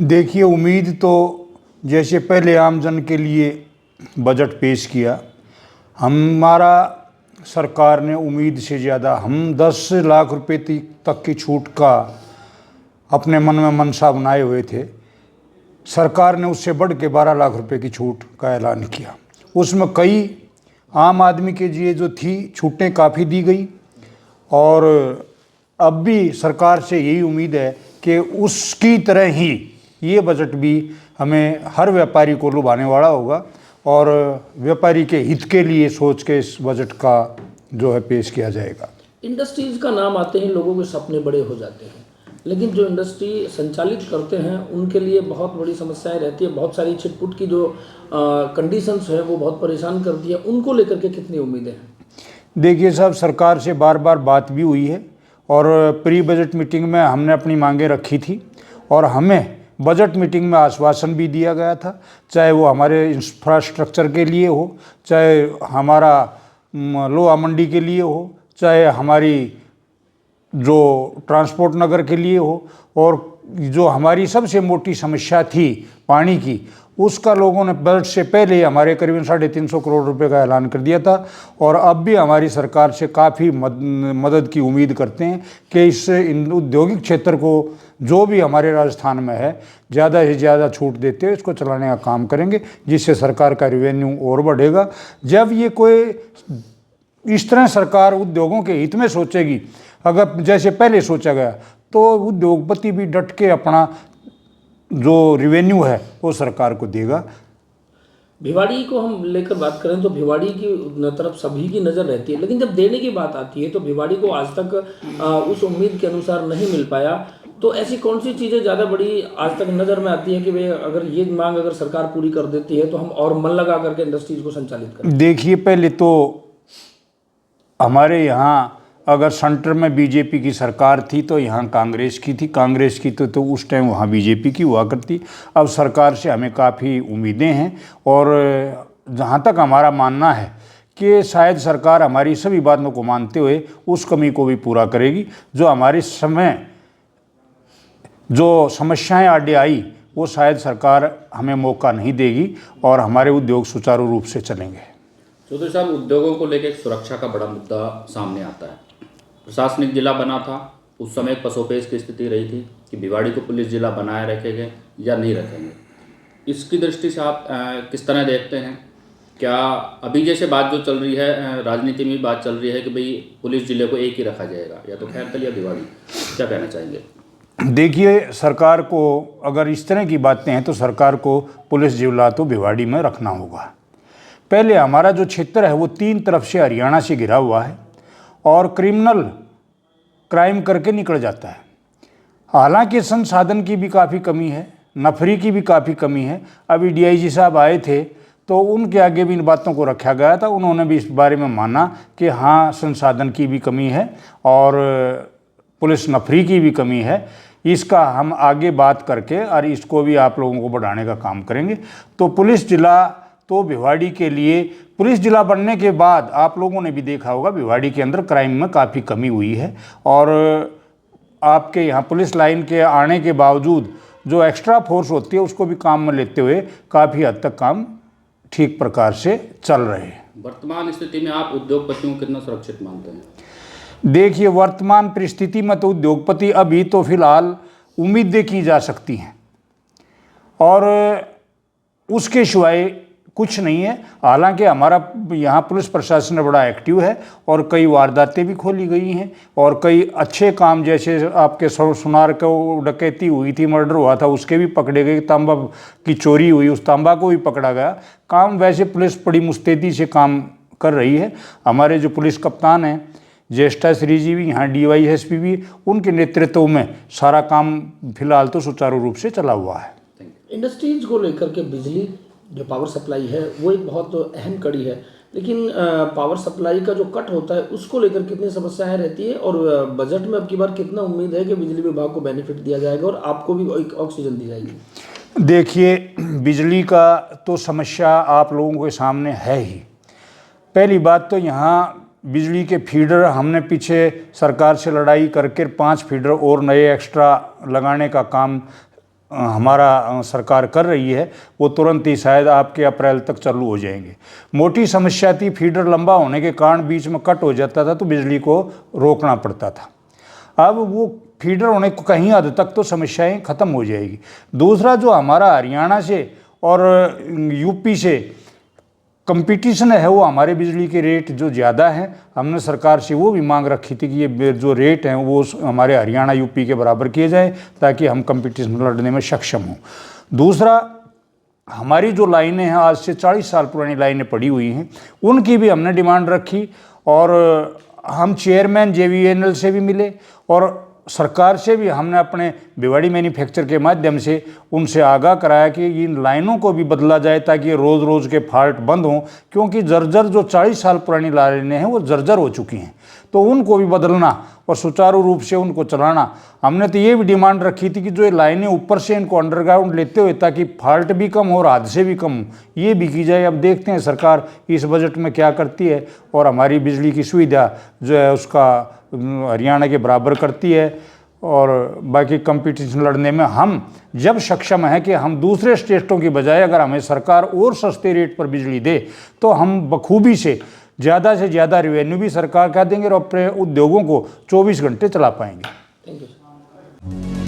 देखिए, उम्मीद तो जैसे पहले आम जन के लिए बजट पेश किया, हमारा सरकार ने उम्मीद से ज़्यादा, हम 10 लाख रुपए तक की छूट का अपने मन में मनसा बनाए हुए थे। सरकार ने उससे बढ़ के 12 लाख रुपए की छूट का ऐलान किया। उसमें कई आम आदमी के लिए जो थी छूटें काफ़ी दी गई, और अब भी सरकार से यही उम्मीद है कि उसकी तरह ही ये बजट भी हमें हर व्यापारी को लुभाने वाला होगा, और व्यापारी के हित के लिए सोच के इस बजट का जो है पेश किया जाएगा। इंडस्ट्रीज का नाम आते ही लोगों के सपने बड़े हो जाते हैं, लेकिन जो इंडस्ट्री संचालित करते हैं उनके लिए बहुत बड़ी समस्याएं रहती है। बहुत सारी छिटपुट की जो कंडीशंस है वो बहुत परेशान करती है। उनको लेकर के कितनी उम्मीदें हैं? देखिए साहब, सरकार से बार बार बात भी हुई है, और प्री बजट मीटिंग में हमने अपनी मांगें रखी थी, और हमें बजट मीटिंग में आश्वासन भी दिया गया था, चाहे वो हमारे इंफ्रास्ट्रक्चर के लिए हो, चाहे हमारा लोहा मंडी के लिए हो, चाहे हमारी जो ट्रांसपोर्ट नगर के लिए हो, और जो हमारी सबसे मोटी समस्या थी पानी की, उसका लोगों ने बजट से पहले ही हमारे करीबन 350 करोड़ रुपए का ऐलान कर दिया था। और अब भी हमारी सरकार से काफ़ी मदद की उम्मीद करते हैं कि इस औद्योगिक क्षेत्र को जो भी हमारे राजस्थान में है ज़्यादा से ज़्यादा छूट देते हुए इसको चलाने का काम करेंगे, जिससे सरकार का रेवेन्यू और बढ़ेगा। जब ये कोई इस तरह सरकार उद्योगों के हित में सोचेगी, अगर जैसे पहले सोचा गया, तो उद्योगपति भी डट के अपना जो रेवेन्यू है वो सरकार को देगा। भिवाड़ी को हम लेकर बात करें तो भिवाड़ी की तरफ सभी की नज़र रहती है, लेकिन जब देने की बात आती है तो भिवाड़ी को आज तक उस उम्मीद के अनुसार नहीं मिल पाया। तो ऐसी कौन सी चीज़ें ज़्यादा बड़ी आज तक नज़र में आती है कि भाई अगर ये मांग अगर सरकार पूरी कर देती है तो हम और मन लगा करके इंडस्ट्रीज को संचालित करें? देखिए, पहले तो हमारे यहाँ अगर सेंटर में बीजेपी की सरकार थी तो यहाँ कांग्रेस की थी, कांग्रेस की तो उस टाइम वहाँ बीजेपी की हुआ करती। अब सरकार से हमें काफ़ी उम्मीदें हैं, और जहाँ तक हमारा मानना है कि शायद सरकार हमारी सभी बातों को मानते हुए उस कमी को भी पूरा करेगी। जो हमारे समय जो समस्याएं आड़े आई वो शायद सरकार हमें मौका नहीं देगी, और हमारे उद्योग सुचारू रूप से चलेंगे। चौधरी साहब, उद्योगों को लेकर सुरक्षा का बड़ा मुद्दा सामने आता है। प्रशासनिक जिला बना था, उस समय एक पसोपेश की स्थिति रही थी कि भिवाड़ी को पुलिस जिला बनाए रखेंगे या नहीं रखेंगे। इसकी दृष्टि से आप किस तरह देखते हैं? क्या अभी जैसे बात जो चल रही है, राजनीति में बात चल रही है कि भाई पुलिस जिले को एक ही रखा जाएगा, या तो खैरतल या भिवाड़ी, क्या कहना चाहेंगे? देखिए, सरकार को अगर इस तरह की बातें हैं तो सरकार को पुलिस जिला तो भिवाड़ी में रखना होगा। पहले हमारा जो क्षेत्र है वो 3 तरफ से हरियाणा से घिरा हुआ है, और क्रिमिनल क्राइम करके निकल जाता है। हालांकि संसाधन की भी काफ़ी कमी है, नफरी की भी काफ़ी कमी है। अभी डीआईजी साहब आए थे तो उनके आगे भी इन बातों को रखा गया था, उन्होंने भी इस बारे में माना कि हाँ, संसाधन की भी कमी है और पुलिस नफरी की भी कमी है। इसका हम आगे बात करके और इसको भी आप लोगों को बढ़ाने का काम करेंगे। तो पुलिस जिला तो भिवाड़ी के लिए, पुलिस जिला बनने के बाद आप लोगों ने भी देखा होगा भिवाड़ी के अंदर क्राइम में काफ़ी कमी हुई है, और आपके यहाँ पुलिस लाइन के आने के बावजूद जो एक्स्ट्रा फोर्स होती है उसको भी काम में लेते हुए काफ़ी हद तक काम ठीक प्रकार से चल रहे हैं। वर्तमान स्थिति में आप उद्योगपतियों को कितना सुरक्षित मानते हैं? देखिए, वर्तमान परिस्थिति में तो उद्योगपति अभी तो फिलहाल उम्मीदें की जा सकती हैं, और उसके सिवाय कुछ नहीं है। हालांकि हमारा यहाँ पुलिस प्रशासन बड़ा एक्टिव है, और कई वारदातें भी खोली गई हैं, और कई अच्छे काम, जैसे आपके सुनार को डकैती हुई थी, मर्डर हुआ था, उसके भी पकड़े गए। तांबा की चोरी हुई, उस तांबा को भी पकड़ा गया। काम वैसे पुलिस बड़ी मुस्तैदी से काम कर रही है। हमारे जो पुलिस कप्तान हैं ज्येष्ठा श्री जी भी, यहाँ DYSP भी, उनके नेतृत्व में सारा काम फिलहाल तो सुचारू रूप से चला हुआ है। इंडस्ट्रीज को लेकर के बिजली जो पावर सप्लाई है वो एक बहुत अहम कड़ी है, लेकिन पावर सप्लाई का जो कट होता है उसको लेकर कितनी समस्याएं रहती है, और बजट में अब की बार कितना उम्मीद है कि बिजली विभाग को बेनिफिट दिया जाएगा और आपको भी एक ऑक्सीजन दी जाएगी? देखिए, बिजली का तो समस्या आप लोगों के सामने है ही। पहली बात तो यहाँ बिजली के फीडर हमने पीछे सरकार से लड़ाई करके 5 फीडर और नए एक्स्ट्रा लगाने का काम हमारा सरकार कर रही है वो तुरंत ही शायद आपके अप्रैल तक चालू हो जाएंगे। मोटी समस्या थी, फीडर लंबा होने के कारण बीच में कट हो जाता था तो बिजली को रोकना पड़ता था। अब वो फीडर होने को कहीं हद तक तो समस्याएं खत्म हो जाएगी। दूसरा जो हमारा हरियाणा से और यूपी से कंपटीशन है वो हमारे बिजली के रेट जो ज़्यादा हैं, हमने सरकार से वो भी मांग रखी थी कि ये जो रेट हैं वो हमारे हरियाणा यूपी के बराबर किए जाएं ताकि हम कंपटीशन लड़ने में सक्षम हों। दूसरा, हमारी जो लाइनें हैं आज से 40 साल पुरानी लाइनें पड़ी हुई हैं, उनकी भी हमने डिमांड रखी और हम चेयरमैन JVNL से भी मिले और सरकार से भी हमने अपने भिवाड़ी मैन्युफैक्चर के माध्यम से उनसे आगाह कराया कि इन लाइनों को भी बदला जाए ताकि रोज़ रोज़ के फॉल्ट बंद हों, क्योंकि जर्जर जो 40 साल पुरानी लाइनें हैं वो जर्जर हो चुकी हैं, तो उनको भी बदलना और सुचारू रूप से उनको चलाना। हमने तो ये भी डिमांड रखी थी कि जो ये लाइनें ऊपर से इनको अंडरग्राउंड लेते हुए ताकि फॉल्ट भी कम हो और हादसे भी कम हो, ये भी की जाए। अब देखते हैं सरकार इस बजट में क्या करती है और हमारी बिजली की सुविधा जो है उसका हरियाणा के बराबर करती है। और बाकी कंपटीशन लड़ने में हम जब सक्षम हैं कि हम दूसरे स्टेटों की बजाय अगर हमें सरकार और सस्ते रेट पर बिजली दे तो हम बखूबी से ज़्यादा रेवेन्यू भी सरकार का देंगे और अपने उद्योगों को 24 घंटे चला पाएंगे। Thank you.